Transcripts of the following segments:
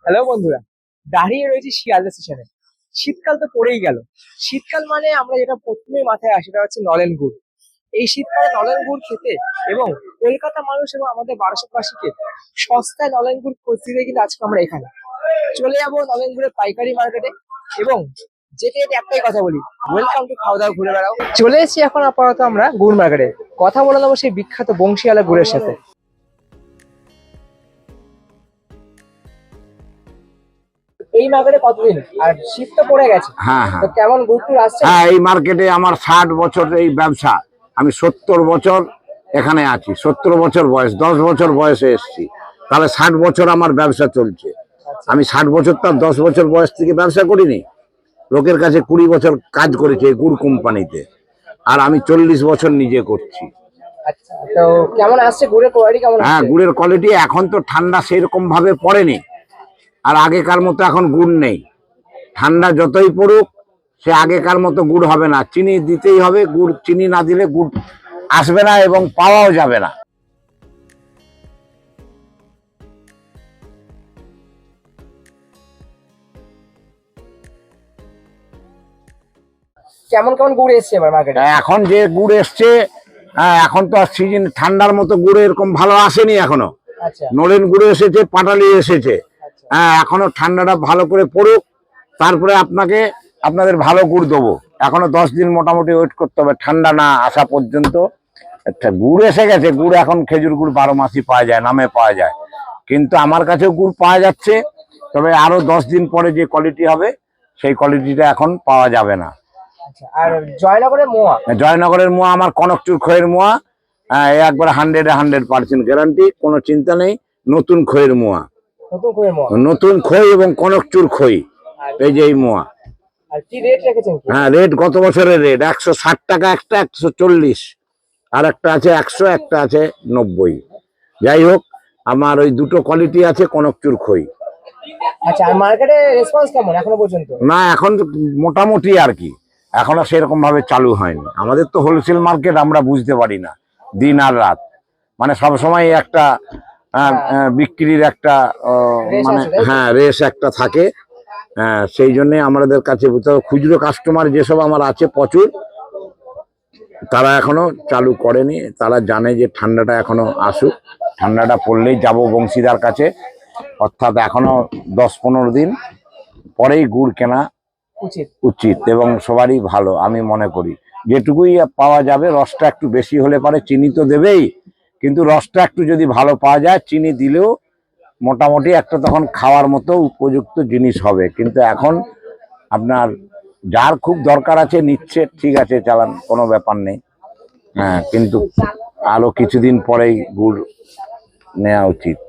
Hello বন্ধুরা, দাঁড়িয়ে রয়েছে শিয়ালদা স্টেশনে। শীতকাল তো পড়েই গেল। শীতকাল মানে আমরা যেটা প্রথমেই মাথায় আসে সেটা হচ্ছে নলেন গুড়। এই শীতকালে নলেন গুড় খেতে এবং কলকাতা মানুষ এবং আমাদের বারাসাতবাসীকে সস্তায় নলেন গুড় করতে দিয়ে কিন্তু আজকে আমরা এখানে চলে যাবো নলেন গুড়ের পাইকারি মার্কেটে। এবং যেতে যেতে একটাই কথা বলি, ওয়েলকাম টু খাওয়া দাওয়া ঘুরে বেড়াও। চলে এসেছি এখন আপাতত আমরা গুড় মার্কেটে। কথা বলে নেবো সেই বিখ্যাত বংশীওয়ালা গুড়ের সাথে। এই মার্কেটে কতদিন আর শীত তো পড়ে গেছে, হ্যাঁ হ্যাঁ তো কেমন গুড় টুর আসছে? হ্যাঁ, এই মার্কেটে আমার 60 বছর এই ব্যবসা। আমি 70 বছর এখানে আছি। 70 বছর বয়স, 10 বছর বয়সে এসেছি, তাহলে 60 বছর আমার ব্যবসা চলছে। আমি 60 বছর তার 10 বছর বয়স থেকে ব্যবসা করিনি। লোকের কাছে 20 বছর কাজ করেছি এই গুড় কোম্পানিতে, আর আমি 40 বছর নিজে করছি। আচ্ছা, তো কেমন আসছে গুড়ের কোয়ালিটি? কেমন হ্যাঁ, আসছে? গুড়ের কোয়ালিটি এখন তো ঠান্ডা সেরকম ভাবে পড়েনি, আর আগেকার মতো এখন গুড় নেই। ঠান্ডা যতই পড়ুক সে আগেকার মতো গুড় হবে না। চিনি দিতেই হবে, গুড় চিনি না দিলে গুড় আসবে না এবং পাওয়াও যাবে না। কেমন কেমন গুড় এসছে এবার মার্কেটে? এখন যে গুড় এসছে, এখন তো আর সিজন ঠান্ডার মতো গুড় এরকম ভালো আসেনি এখনো। আচ্ছা নলেন গুড় এসেছে, পাটালি এসেছে। আচ্ছা। এখনো ঠান্ডাটা ভালো করে পড়ুক, তারপরে আপনাদের ভালো গুড় দেবো। এখনো 10 দিন মোটামুটি ওয়েট করতে হবে ঠান্ডা না আসা পর্যন্ত। একটা গুড় এসে গেছে। গুড় এখন খেজুর গুড় 12 মাসই পাওয়া যায়, নামে পাওয়া যায়, কিন্তু আমার কাছেও গুড় পাওয়া যাচ্ছে। তবে আরো 10 দিন পরে যে কোয়ালিটি হবে সেই কোয়ালিটিটা এখন পাওয়া যাবে না। আচ্ছা, আর জয়নগরের মোয়া? জয়নগরের মোয়া আমার কনকচুর খইয়ের মোয়া। একবার 100% গ্যারান্টি, কোনো চিন্তা নেই। নতুন খইয়ের মোয়া, নতুন গুড়ের মোয়া। নতুন খই এবং কনকচুর খই, আর- এই যে এই মোয়া। আর কি রেট রেখেছেন কি? হ্যাঁ, রেট গত বছরের রেট 160 টাকা একটা, 140, আর একটা আছে 100, একটা আছে 90। যাই হোক, আমার ওই দুটো কোয়ালিটি আছে কনকচুর খই। আচ্ছা, আর মার্কেটে রেসপন্স কেমন এখনো পর্যন্ত? না, এখন তো মোটামুটি আর কি, এখনো সেরকম ভাবে চালু হয়নি। আমাদের তো হোলসেল মার্কেট, আমরা বুঝতে পারি না দিন আর রাত। মানে সবসময় একটা বিক্রির একটা রেশ মানে আছে, তাই তো? হ্যাঁ, রেশ একটা থাকে। সেই জন্যে আমাদের কাছে খুচরো কাস্টমার যেসব আমার আছে প্রচুর, তারা এখনো চালু করেনি। তারা জানে যে ঠান্ডাটা এখনো আসুক, ঠান্ডাটা পড়লেই যাব বংশীদার কাছে। অর্থাৎ এখনো 10-15 দিন পরেই গুড় কেনা উচিত। উচিত এবং সবারই ভালো আমি মনে করি। যেটুকুই পাওয়া যাবে, রসটা একটু বেশি হলে পারে, চিনি তো দেবেই, কিন্তু রসটা একটু যদি ভালো পাওয়া যায়, চিনি দিলেও মোটামুটি একটা তখন খাওয়ার মতো উপযুক্ত জিনিস হবে। কিন্তু এখন আপনার যার খুব দরকার আছে নিচ্ছে, ঠিক আছে, চালান, কোনো ব্যাপার নেই। হ্যাঁ, কিন্তু আরো কিছুদিন পরেই গুড় নেওয়া উচিত,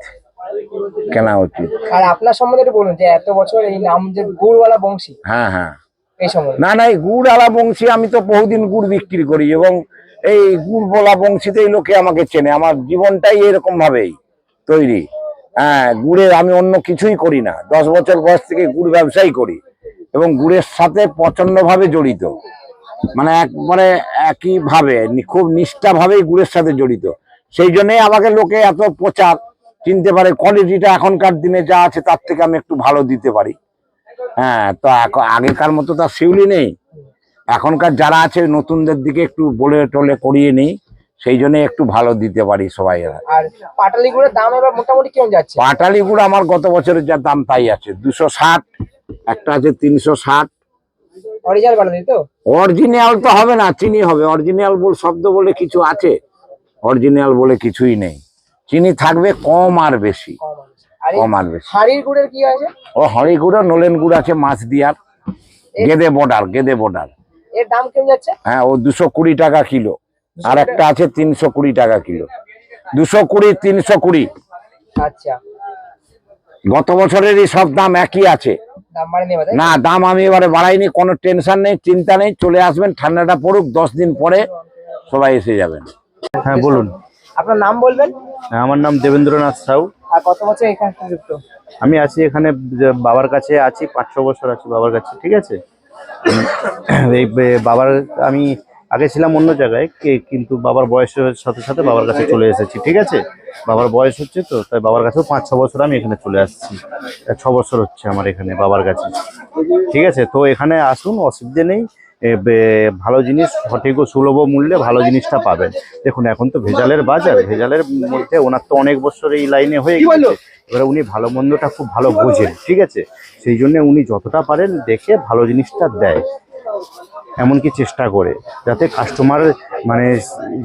কেনা উচিত। আর আপনার সম্বন্ধে একটু বলুন, যে এত বছর এই নাম যে গুড়ওয়ালা বংশী, হ্যাঁ হ্যাঁ, এই সম্বন্ধে। না না, এই গুড় আলা বংশী আমি তো বহুদিন গুড় বিক্রি করি, এবং এই গুড় বলা বংশীতেই লোকে আমাকে চেনে। আমার জীবনটাই এরকম ভাবেই তৈরি। হ্যাঁ, গুড়ের আমি অন্য কিছুই করি না। 10 বছর বয়স থেকে গুড় ব্যবসাই করি এবং গুড়ের সাথে প্রচন্ড ভাবে জড়িত। মানে একবারে একই ভাবে, খুব নিষ্ঠা ভাবেই গুড়ের সাথে জড়িত। সেই জন্যই আমাকে লোকে এত প্রচার, চিনতে পারে। কোয়ালিটিটা এখনকার দিনে যা আছে তার থেকে আমি একটু ভালো দিতে পারি। হ্যাঁ, তো আগেকার মতো তার শিউলি নেই। এখনকার যারা আছে নতুনদের দিকে একটু বলে টলে করিয়ে নেই, সেই জন্য একটু ভালো দিতে পারি সবাই। আর পাটালি গুড়ের দাম এবার মোটামুটি কেমন যাচ্ছে? পাটালি গুড় আমার গত বছরের যা দাম তাই আছে, 260, একটা আছে 360। অরিজিনাল পাটালি তো? অরিজিনাল তো হবে না, চিনি হবে। অরিজিনাল শব্দ বলে কিছু আছে? অরিজিনাল বলে কিছুই নেই। চিনি থাকবে কম আর বেশি, কম আছে। আর এই কম আর বেশি। হাড়ির গুড়ের কি আছে? ও হরি গুড়, নলেন গুড় আছে, মাছ দিয়ার, গেদে বর্ডার। এর দাম কেমন যাচ্ছে? হ্যাঁ, ও 220 টাকা কিলো। আর একটা আছে 320 টাকা কিলো। 220, 320। আচ্ছা, গত বছরেরই সব দাম একই আছে। দাম বাড়েনি এবার, তাই তো? না, দাম আমি এবারে বাড়াইনি। কোনো টেনশন নেই, চিন্তা নেই। চলে আসবেন, ঠান্ডাটা পড়ুক, 10 দিন পরে সবাই এসে যাবেন। হ্যাঁ বলুন। আপনার নাম বলবেন? আমার নাম দেবেন্দ্রনাথ সাউ। আর কত বছর এখানে যুক্ত? আমি আছি এখানে বাবার কাছে আছি, 5-6 বছর আছি বাবার কাছে, ঠিক আছে। এই বাবার আমি আগে ছিলাম অন্য জায়গায় কিন্তু বাবার বয়সের সাথে সাথে বাবার কাছে চলে এসেছি, ঠিক আছে। বাবার বয়স হচ্ছে তো, তাই বাবার কাছেও 5-6 বছর আমি এখানে চলে আসছি। 6 বছর হচ্ছে আমার এখানে বাবার কাছে, ঠিক আছে। তো এখানে আসুন, অসুবিধে নেই। ভালো জিনিস সঠিক ও সুলভ মূল্যে ভালো জিনিসটা পাবেন। দেখুন এখন তো ভেজালের বাজার, ভেজালের মধ্যে ওনার তো অনেক বছর এই লাইনে হয়ে গেছে। এবারে উনি ভালো মন্দটা খুব ভালো বোঝেন, ঠিক আছে। সেই জন্য উনি যতটা পারেন দেখে ভালো জিনিসটা দেয়, এমনকি চেষ্টা করে যাতে কাস্টমার মানে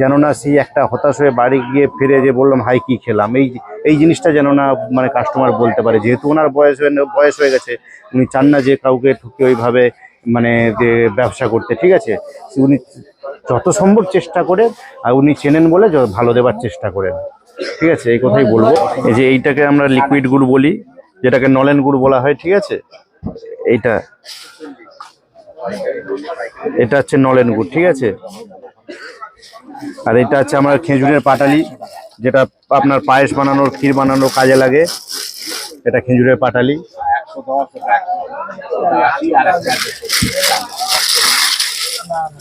যেন না সেই একটা হতাশ হয়ে বাড়ি গিয়ে ফিরে যে বললাম হাই কি খেলাম, এই জিনিসটা যেন না মানে কাস্টমার বলতে পারে। যেহেতু ওনার বয়স হয়ে গেছে, উনি চান না যে কাউকে ঠকে ওইভাবে মানে যে ব্যবসা করতে, ঠিক আছে। উনি যত সম্ভব চেষ্টা করে, আর উনি চেনেন বলে ভালো দেবার চেষ্টা করেন, ঠিক আছে। এই কথাই বলবো। এই যে এইটাকে আমরা লিকুইড গুড় বলি, যেটাকে নলেন গুড় বলা হয়, ঠিক আছে। এটা হচ্ছে নলেন গুড়, ঠিক আছে। আর এটা হচ্ছে আমার খেজুরের পাটালি, যেটা আপনার পায়েস বানানোর, ক্ষীর বানানোর কাজে লাগে। এটা খেজুরের পাটালি।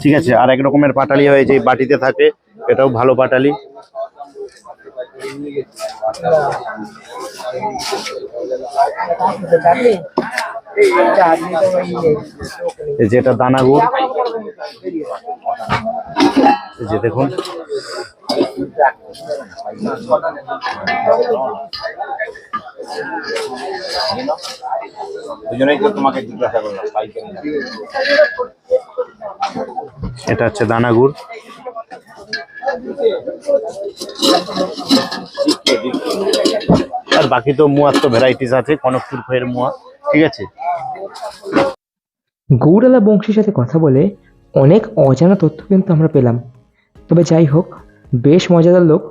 ঠিক আছে। আর এক রকমের পাটালি হয় যে বাটিতে থাকে, এটাও ভালো পাটালি। যেটা দানা গুড়, এই যে দেখুন। এটা হচ্ছে দানা গুড়। আর বাকি তো মুয়ার তো ভ্যারাইটিস আছে, কনকপুর খয়ের মুয়া, ঠিক আছে। গৌড়ালা বংশীর সাথে কথা বলে অনেক অজানা তথ্য কিন্তু আমরা পেলাম। তবে যাই হোক, বেশ মজাদার লোক।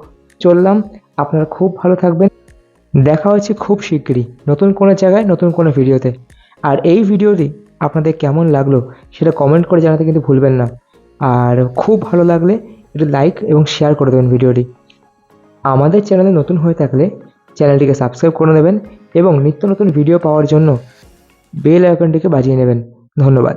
চললাম, আপনারা খুব ভালো থাকবেন। দেখা হচ্ছে খুব শিগগিরই নতুন কোনো জায়গায়, নতুন কোনো ভিডিওতে। আর এই ভিডিওটি আপনাদের কেমন লাগলো সেটা কমেন্ট করে জানাতে কিন্তু ভুলবেন না। আর খুব ভালো লাগলে একটু লাইক এবং শেয়ার করে দেবেন ভিডিওটি। আমাদের চ্যানেলে নতুন হয়ে থাকলে চ্যানেলটিকে সাবস্ক্রাইব করে নেবেন এবং নিত্য নতুন ভিডিও পাওয়ার জন্য বেল আইকনটিকে বাজিয়ে নেবেন। ধন্যবাদ।